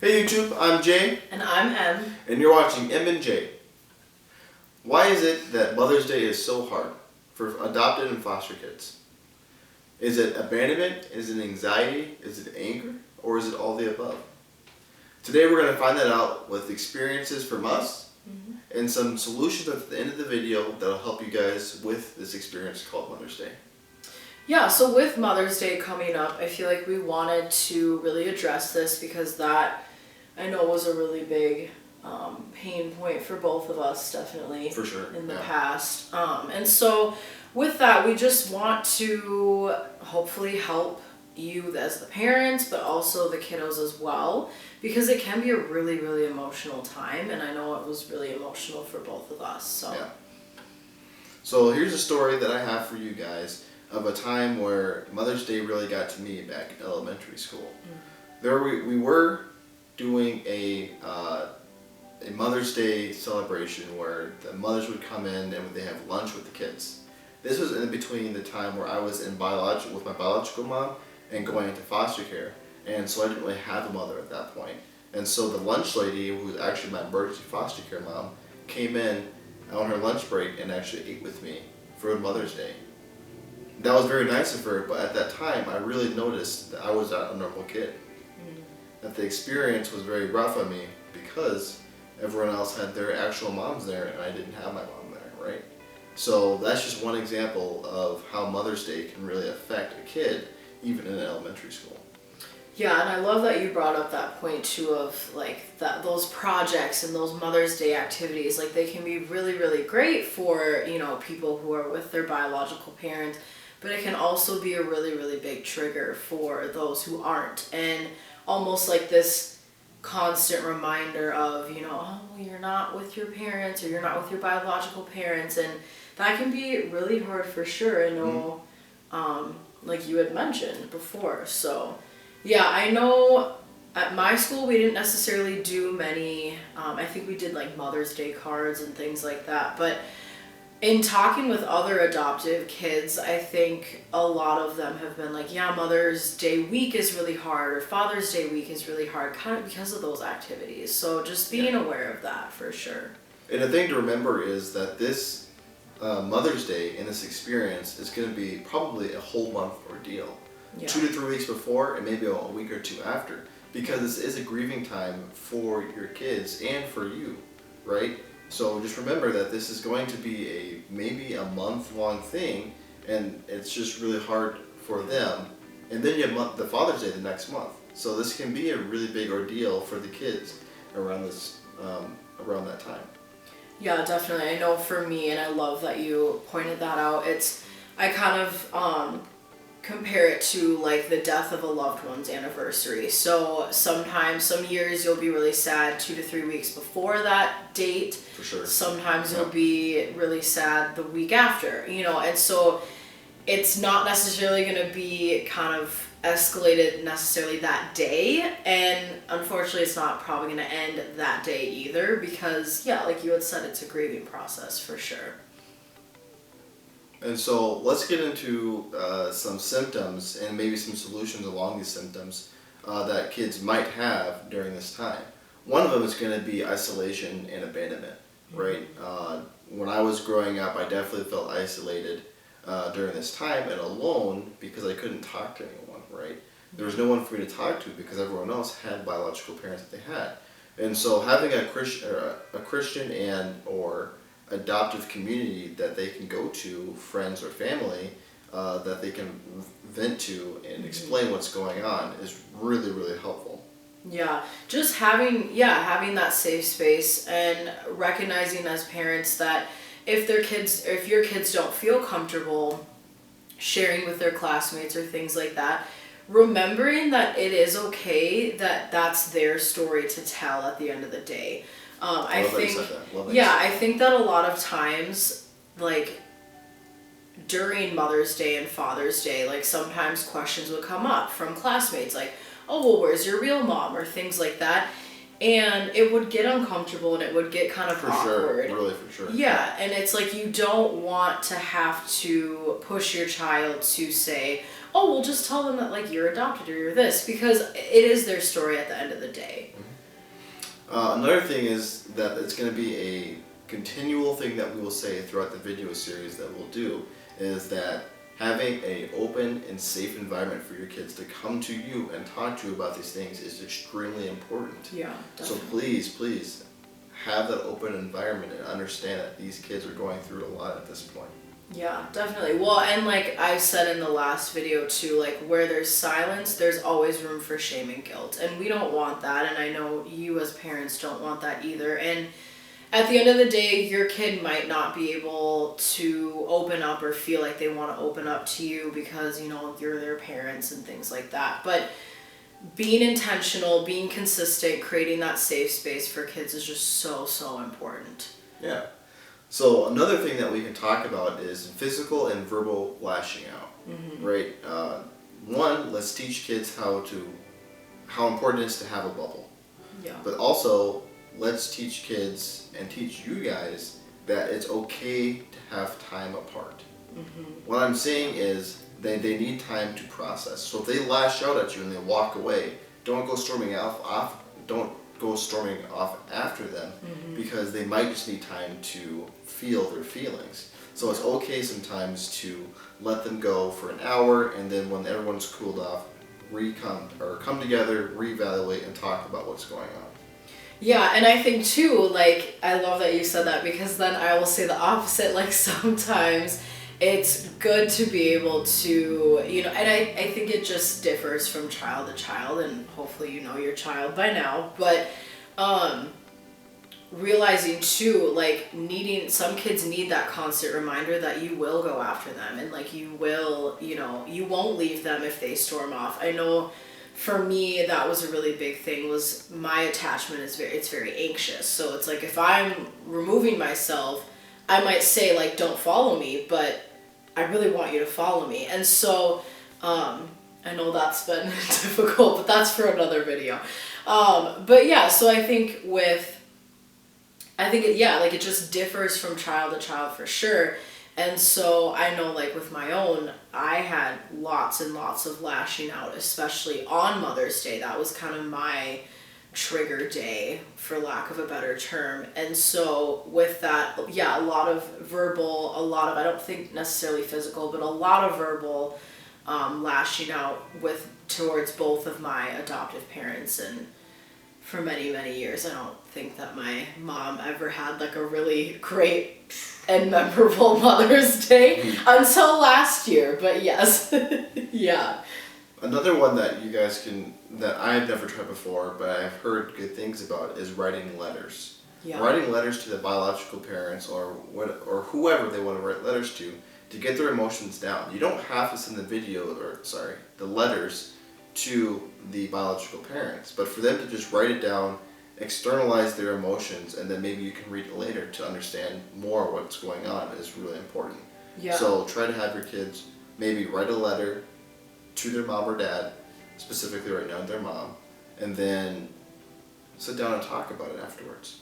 Hey YouTube, I'm Jay. And I'm Em. And you're watching M and J. Why is it that Mother's Day is so hard for adopted and foster kids? Is it abandonment? Is it anxiety? Is it anger? Or is it all the above? Today we're going to find that out with experiences from us and some solutions at the end of the video that'll help you guys with this experience called Mother's Day. Yeah, so with Mother's Day coming up, I feel like we wanted to really address this because that, I know, was a really big pain point for both of us, definitely. For sure. In the past. And so with that, we just want to hopefully help you as the parents, but also the kiddos as well, because it can be a really, really emotional time, and I know it was really emotional for both of us. So here's a story that I have for you guys of a time where Mother's Day really got to me back in elementary school. There we were doing a Mother's Day celebration where the mothers would come in and they have lunch with the kids. This was in between the time where I was with my biological mom and going into foster care, and so I didn't really have a mother at that point. And so the lunch lady, who was actually my emergency foster care mom, came in on her lunch break and actually ate with me for Mother's Day. That was very nice of her, but at that time I really noticed that I was not a normal kid. That the experience was very rough on me because everyone else had their actual moms there and I didn't have my mom there, right? So that's just one example of how Mother's Day can really affect a kid, even in elementary school. Yeah, and I love that you brought up that point too of like those projects and those Mother's Day activities. Like they can be really, really great for, people who are with their biological parents, but it can also be a really, really big trigger for those who aren't. And almost like this constant reminder of, oh, you're not with your parents or you're not with your biological parents. And that can be really hard for sure. I know, like you had mentioned before. So, yeah, I know at my school we didn't necessarily do many, I think we did like Mother's Day cards and things like that. But in talking with other adoptive kids, I think a lot of them have been like, yeah, Mother's Day week is really hard or Father's Day week is really hard, kind of because of those activities. So just being aware of that for sure. And the thing to remember is that this Mother's Day and this experience is going to be probably a whole month ordeal. 2 to 3 weeks before and maybe a week or two after, because this is a grieving time for your kids and for you, right? So just remember that this is going to be maybe a month-long thing, and it's just really hard for them. And then you have the Father's Day the next month. So this can be a really big ordeal for the kids around around that time. Yeah, definitely. I know for me, and I love that you pointed that out, I kind of compare it to like the death of a loved one's anniversary. So sometimes, some years you'll be really sad 2 to 3 weeks before that date. For sure. Sometimes you'll be really sad the week after, and so it's not necessarily going to be kind of escalated necessarily that day, and unfortunately it's not probably going to end that day either because, yeah, like you had said, it's a grieving process for sure. And so let's get into some symptoms and maybe some solutions along these symptoms that kids might have during this time. One of them is going to be isolation and abandonment, right? When I was growing up, I definitely felt isolated during this time and alone because I couldn't talk to anyone, right? There was no one for me to talk to because everyone else had biological parents that they had. And so having a Christian and or adoptive community that they can go to, friends or family, that they can vent to and explain what's going on is really, really helpful. Yeah, just having that safe space and recognizing as parents that if your kids don't feel comfortable sharing with their classmates or things like that, remembering that it is okay that that's their story to tell at the end of the day. I think that a lot of times, like during Mother's Day and Father's Day, like sometimes questions would come up from classmates like, oh, well, where's your real mom, or things like that. And it would get uncomfortable and it would get kind of awkward. Really, for sure. Yeah, and it's like you don't want to have to push your child to say, oh, well, just tell them that like you're adopted or you're this, because it is their story at the end of the day. Another thing is that it's going to be a continual thing that we will say throughout the video series that we'll do is that having an open and safe environment for your kids to come to you and talk to you about these things is extremely important. Yeah, definitely. So please have that open environment and understand that these kids are going through a lot at this point. Yeah, definitely. Well, and like I said in the last video too, like where there's silence, there's always room for shame and guilt. And we don't want that. And I know you as parents don't want that either. And at the end of the day, your kid might not be able to open up or feel like they want to open up to you because, you know, you're their parents and things like that. But being intentional, being consistent, creating that safe space for kids is just so important. Yeah. So another thing that we can talk about is physical and verbal lashing out, right? One, let's teach kids how important it is to have a bubble. Yeah. But also, let's teach kids and teach you guys that it's okay to have time apart. What I'm saying is they need time to process. So if they lash out at you and they walk away, don't go storming off. Don't go storming off after them because they might just need time to feel their feelings. So it's okay sometimes to let them go for an hour, and then when everyone's cooled off, come together, reevaluate, and talk about what's going on. Yeah, and I think too, like, I love that you said that because then I will say the opposite. Like, sometimes it's good to be able to, you know, and I think it just differs from child to child, and hopefully you know your child by now, but realizing too, like, some kids need that constant reminder that you will go after them, and like you will, you know, you won't leave them if they storm off. I know for me, that was a really big thing, was my attachment is very anxious. So it's like if I'm removing myself, I might say like, don't follow me, but I really want you to follow me. And so, I know that's been difficult, but that's for another video. But yeah, so I think it just differs from child to child for sure. And so I know, like, with my own, I had lots and lots of lashing out, especially on Mother's Day. That was kind of my trigger day, for lack of a better term. And so with that, yeah, a lot of verbal, I don't think necessarily physical, but a lot of verbal lashing out towards both of my adoptive parents. And for many years, I don't think that my mom ever had like a really great and memorable Mother's Day until last year, but yes. Yeah. Another one that you guys that I've never tried before, but I've heard good things about, is writing letters. Yeah. Writing letters to the biological parents or whoever they want to write letters to get their emotions down. You don't have to send the letters to the biological parents, but for them to just write it down, externalize their emotions, and then maybe you can read it later to understand more what's going on is really important. Yeah. So try to have your kids maybe write a letter to their mom or dad, specifically right now their mom, and then sit down and talk about it afterwards.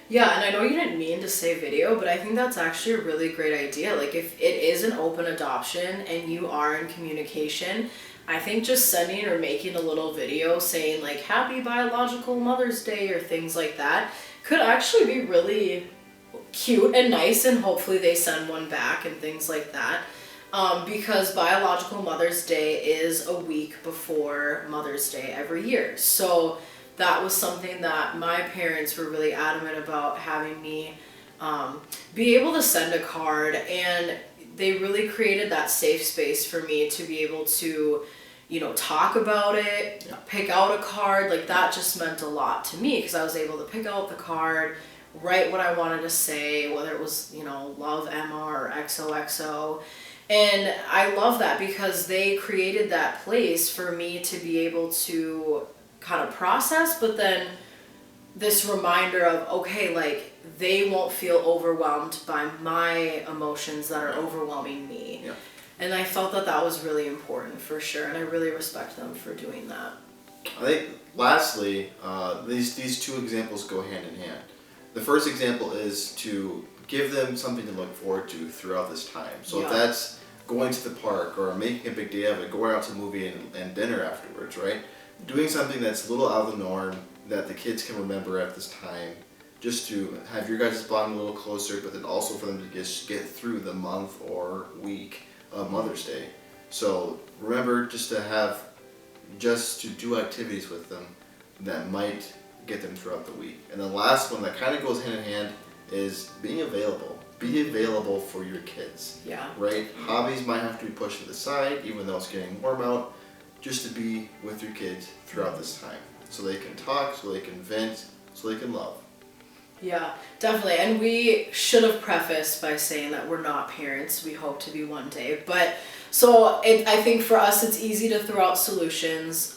Yeah, and I know you didn't mean to say video, but I think that's actually a really great idea. Like, if it is an open adoption and you are in communication, I think just sending or making a little video saying like Happy Biological Mother's Day or things like that could actually be really cute and nice, and hopefully they send one back and things like that. Because Biological Mother's Day is a week before Mother's Day every year. So that was something that my parents were really adamant about having me be able to send a card, and they really created that safe space for me to be able to, you know, talk about it, pick out a card. Like, that just meant a lot to me because I was able to pick out the card, write what I wanted to say, whether it was, you know, love Emma or XOXO. And I love that because they created that place for me to be able to kind of process, but then this reminder of, okay, like, they won't feel overwhelmed by my emotions that are overwhelming me. Yeah. And I felt that that was really important for sure, and I really respect them for doing that. I think lastly, these two examples go hand in hand. The first example is to give them something to look forward to throughout this time. So if that's going to the park or making a big day of it, going out to a movie and dinner afterwards, right? Doing something that's a little out of the norm, that the kids can remember at this time, just to have your guys' bond a little closer, but then also for them to just get through the month or week of Mother's Day. So remember just to do activities with them that might get them throughout the week. And the last one that kind of goes hand in hand is being available. Be available for your kids. Yeah. Right? Hobbies might have to be pushed to the side, even though it's getting warm out, just to be with your kids throughout this time. So they can talk, so they can vent, so they can love. Yeah, definitely. And we should have prefaced by saying that we're not parents. We hope to be one day. But so I think for us, it's easy to throw out solutions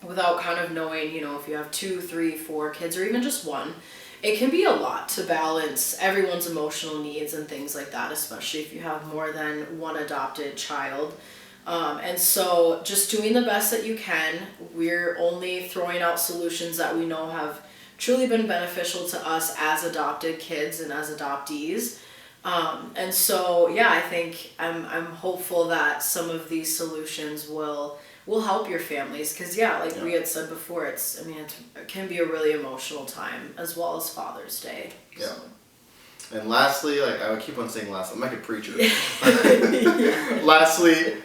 without kind of knowing, you know, if you have 2, 3, 4 kids or even just one, it can be a lot to balance everyone's emotional needs and things like that, especially if you have more than one adopted child. And so just doing the best that you can. We're only throwing out solutions that we know have truly been beneficial to us as adopted kids and as adoptees. And so, yeah, I think I'm hopeful that some of these solutions will help your families. Because, yeah, like we had said before, it can be a really emotional time as well as Father's Day. Yeah. So. And lastly, like I would keep on saying last, I'm like a preacher. Lastly,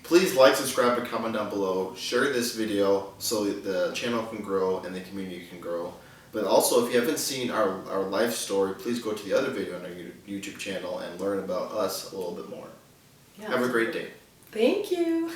please like, subscribe, and comment down below. Share this video so the channel can grow and the community can grow. But also, if you haven't seen our life story, please go to the other video on our YouTube channel and learn about us a little bit more. Yeah. Have a great day. Thank you.